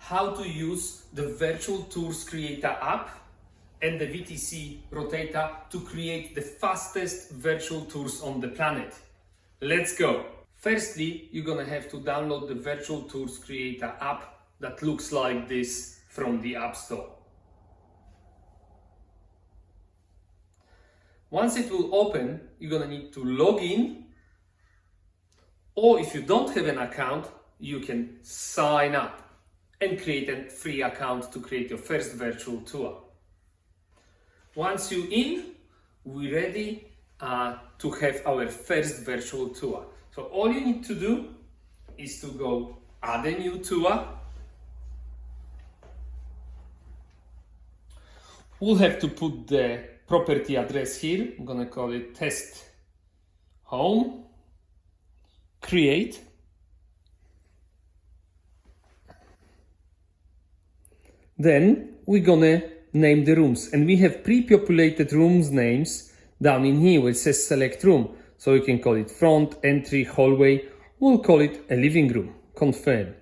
how to use the Virtual Tours Creator app and the VTC Rotator to create the fastest virtual tours on the planet. Let's go! Firstly, you're gonna have to download the Virtual Tours Creator app that looks like this from the App Store. Once it will open, you're gonna need to log in, or if you don't have an account, you can sign up and create a free account to create your first virtual tour. Once you're in, we're ready to have our first virtual tour. So all you need to do is to go add a new tour. We'll have to put the property address here. I'm gonna call it test home, create. Then we're gonna name the rooms, and we have pre-populated rooms names down in here where it says select room. So you can call it front, entry, hallway. We'll call it a living room. Confirm.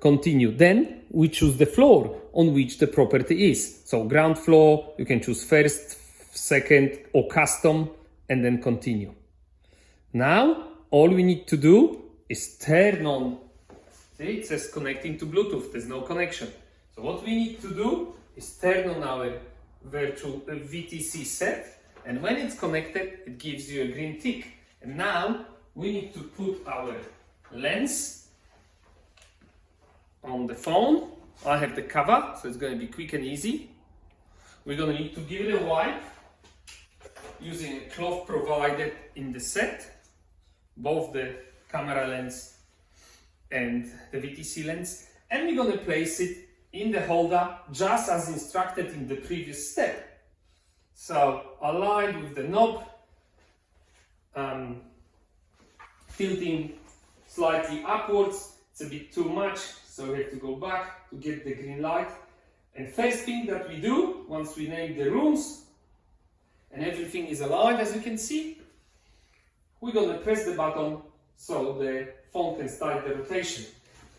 Continue. Then we choose the floor on which the property is. So ground floor, you can choose first, second, or custom, and then continue. Now, all we need to do is turn on. See, it says connecting to Bluetooth. There's no connection. So what we need to do is turn on our virtual VTC set, and when it's connected, it gives you a green tick. And now we need to put our lens on the phone. I have the cover, so it's going to be quick and easy. We're going to need to give it a wipe using a cloth provided in the set, both the camera lens and the VTC lens, and we're going to place it in the holder just as instructed in the previous step. So aligned with the knob, tilting slightly upwards. It's a bit too much, so we have to go back to get the green light. And first thing that we do, once we name the rooms and everything is aligned, as you can see, we're going to press the button so the phone can start the rotation.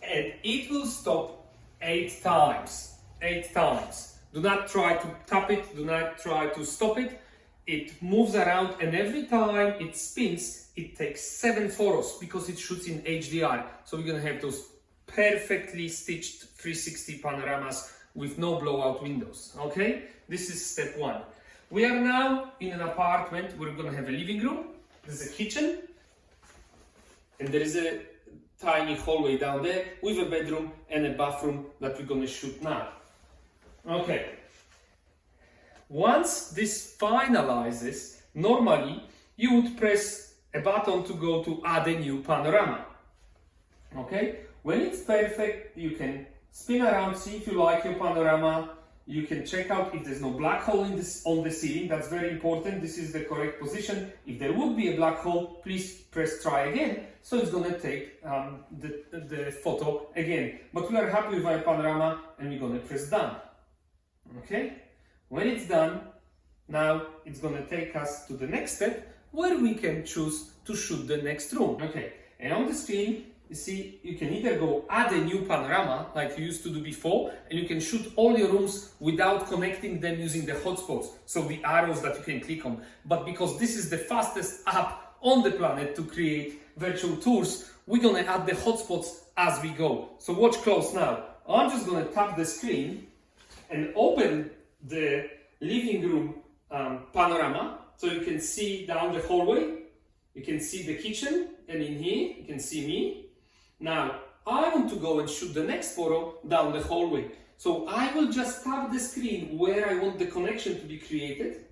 And it will stop 8 times. 8 times. Do not try to tap it, do not try to stop it. It moves around, and every time it spins, it takes 7 photos because it shoots in HDR. So we're gonna have those perfectly stitched 360 panoramas with no blowout windows, okay? This is step 1. We are now in an apartment. We're gonna have a living room, there's a kitchen, and there is a tiny hallway down there with a bedroom and a bathroom that we're gonna shoot now. Okay. Once this finalizes, normally you would press a button to go to add a new panorama. Okay? When it's perfect, you can spin around, see if you like your panorama. You can check out if there's no black hole on the ceiling. That's very important. This is the correct position. If there would be a black hole, please press try again. So it's going to take the photo again. But we are happy with our panorama, and we're going to press done. Okay? When it's done, now it's going to take us to the next step where we can choose to shoot the next room. Okay, and on the screen, you see, you can either go add a new panorama like you used to do before, and you can shoot all your rooms without connecting them using the hotspots, so the arrows that you can click on. But because this is the fastest app on the planet to create virtual tours, we're going to add the hotspots as we go. So watch close now. I'm just going to tap the screen and open the living room panorama, so you can see down the hallway, you can see the kitchen, and in here you can see me. Now I want to go and shoot the next photo down the hallway, so I will just tap the screen where I want the connection to be created,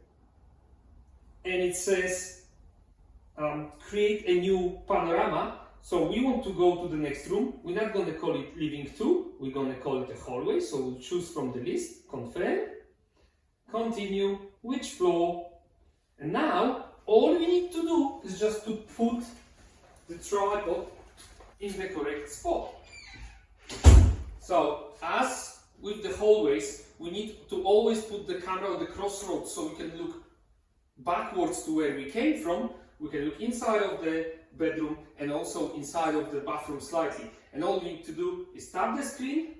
and it says create a new panorama. So we want to go to the next room. We're not going to call it living 2, we're going to call it a hallway. So we'll choose from the list, confirm, continue, which floor. And now all we need to do is just to put the tripod in the correct spot. So as with the hallways, we need to always put the camera on the crossroads so we can look backwards to where we came from. We can look inside of the bedroom and also inside of the bathroom slightly. And all you need to do is tap the screen,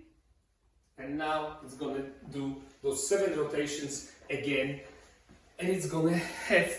and now it's gonna do those 7 rotations again, and it's gonna have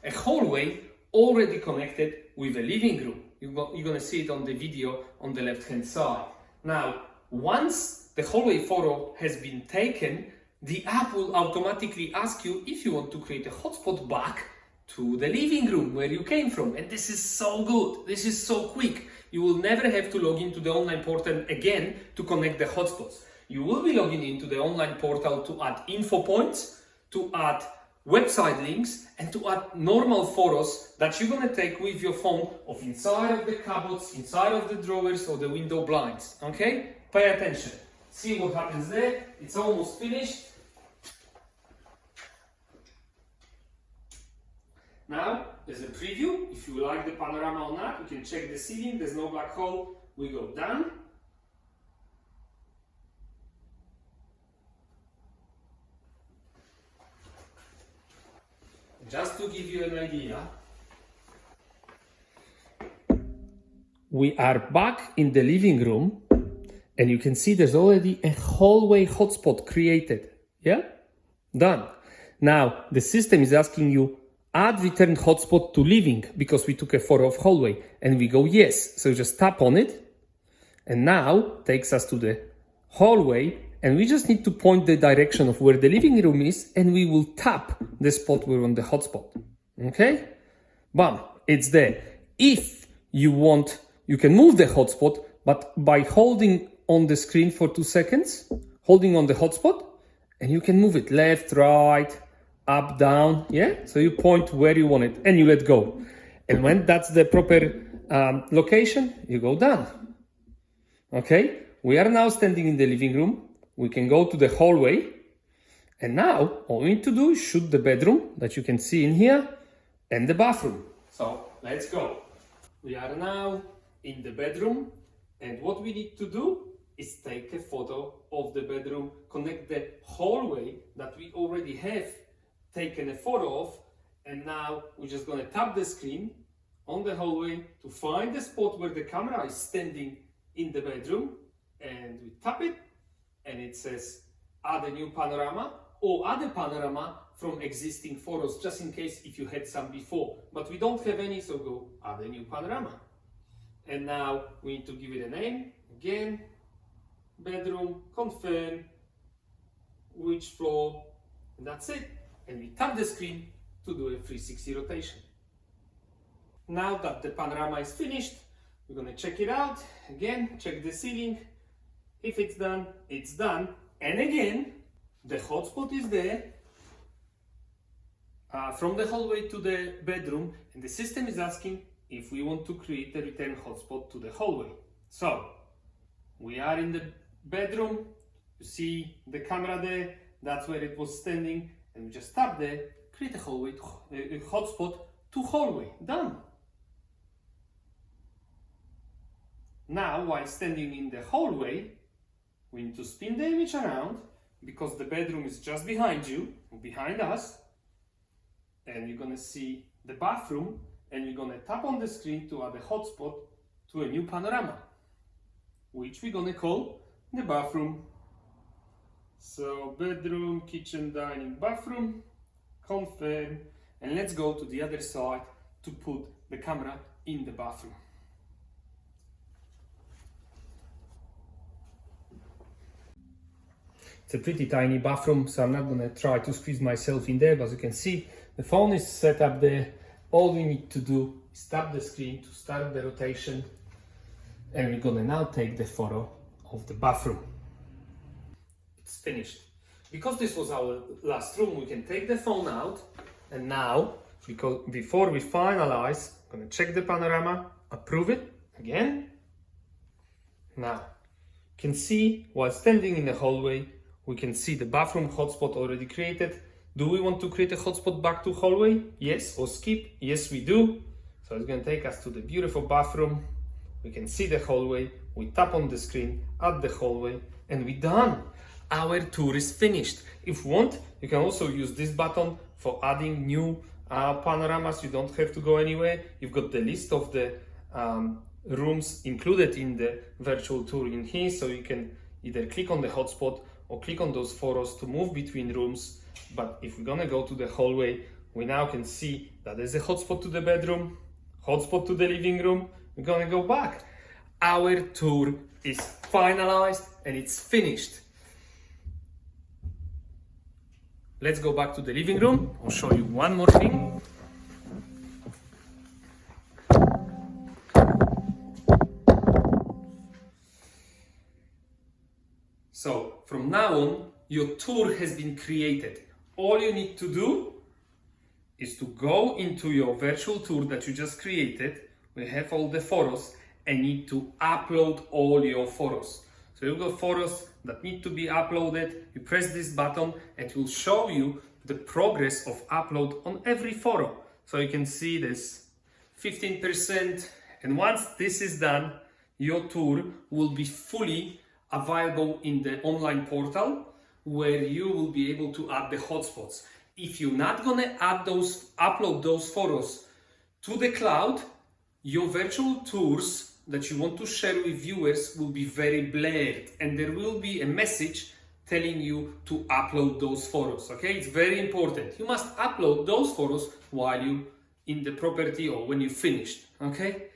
a hallway already connected with a living room. You're gonna see it on the video on the left hand side. Now, once the hallway photo has been taken, the app will automatically ask you if you want to create a hotspot back to the living room where you came from. And this is so good. This is so quick. You will never have to log into the online portal again to connect the hotspots. You will be logging into the online portal to add info points, to add website links, and to add normal photos that you're gonna take with your phone of inside of the cupboards, inside of the drawers or the window blinds, okay? Pay attention. See what happens there. It's almost finished. Now, there's a preview. If you like the panorama or not, you can check the ceiling. There's no black hole. We go down. Just to give you an idea, we are back in the living room, and you can see there's already a hallway hotspot created. Yeah? Done. Now, the system is asking you, add returned hotspot to living, because we took a photo of hallway, and we go yes. So just tap on it, and now takes us to the hallway, and we just need to point the direction of where the living room is, and we will tap the spot we're on the hotspot. Okay? Bam, it's there. If you want, you can move the hotspot, but by holding on the screen for 2 seconds, holding on the hotspot, and you can move it left, right, up, down, yeah? So you point where you want it, and you let go. And when that's the proper location, you go down. Okay? We are now standing in the living room. We can go to the hallway, and now all we need to do is shoot the bedroom that you can see in here and the bathroom. So let's go. We are now in the bedroom, and what we need to do is take a photo of the bedroom, connect the hallway that we already have taken a photo of, and now we're just going to tap the screen on the hallway to find the spot where the camera is standing in the bedroom, and we tap it, and it says add a new panorama, or add a panorama from existing photos, just in case if you had some before. But we don't have any, so go add a new panorama. And now we need to give it a name. Again, bedroom, confirm, which floor, and that's it. And we tap the screen to do a 360 rotation. Now that the panorama is finished, we're going to check it out. Again, check the ceiling. If it's done, it's done. And again, the hotspot is there from the hallway to the bedroom, and the system is asking if we want to create a return hotspot to the hallway. So we are in the bedroom. You see the camera there. That's where it was standing, and we just tap there, create a hallway, a hotspot to hallway. Done. Now, while standing in the hallway, we need to spin the image around, because the bedroom is just behind you, behind us, and you're gonna see the bathroom, and you're gonna tap on the screen to add a hotspot to a new panorama, which we're gonna call the bathroom. So bedroom, kitchen, dining, bathroom, confirm, and let's go to the other side to put the camera in the bathroom. It's a pretty tiny bathroom, so I'm not going to try to squeeze myself in there, but as you can see, the phone is set up there. All we need to do is tap the screen to start the rotation, and we're going to now take the photo of the bathroom. It's finished. Because this was our last room, we can take the phone out, and now, before we finalize, I'm going to check the panorama, approve it again. Now, you can see while standing in the hallway, we can see the bathroom hotspot already created. Do we want to create a hotspot back to hallway? Yes, or skip? Yes, we do. So it's going to take us to the beautiful bathroom. We can see the hallway. We tap on the screen, add the hallway, and we're done. Our tour is finished. If you want, you can also use this button for adding new panoramas. You don't have to go anywhere. You've got the list of the rooms included in the virtual tour in here, so you can either click on the hotspot or click on those photos to move between rooms. But if we're gonna go to the hallway, we now can see that there's a hotspot to the bedroom, hotspot to the living room. We're gonna go back. Our tour is finalized and it's finished. Let's go back to the living room. I'll show you one more thing. So from now on, your tour has been created. All you need to do is to go into your virtual tour that you just created. We have all the photos and need to upload all your photos. So you've got photos that need to be uploaded. You press this button and it will show you the progress of upload on every photo. So you can see this 15%. And once this is done, your tour will be fully available in the online portal where you will be able to add the hotspots. If you're not gonna upload those photos to the cloud, your virtual tours that you want to share with viewers will be very blurred, and there will be a message telling you to upload those photos. Okay, it's very important. You must upload those photos while you in the property or when you finished. Okay,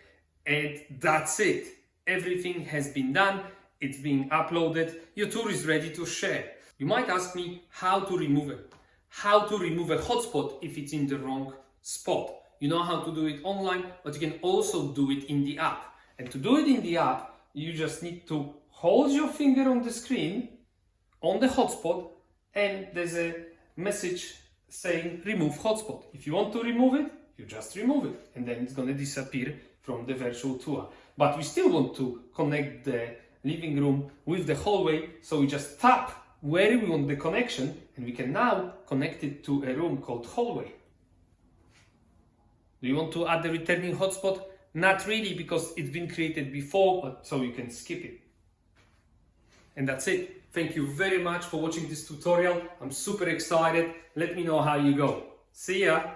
and that's it. Everything has been done. It's being uploaded. Your tour is ready to share. You might ask me how to remove it. How to remove a hotspot if it's in the wrong spot. You know how to do it online, but you can also do it in the app. And to do it in the app, you just need to hold your finger on the screen, on the hotspot, and there's a message saying remove hotspot. If you want to remove it, you just remove it, and then it's gonna disappear from the virtual tour. But we still want to connect the living room with the hallway, so we just tap where we want the connection, and we can now connect it to a room called hallway. Do you want to add the returning hotspot? Not really, because it's been created before, but so you can skip it. And that's it. Thank you very much for watching this tutorial. I'm super excited. Let me know how you go. See ya!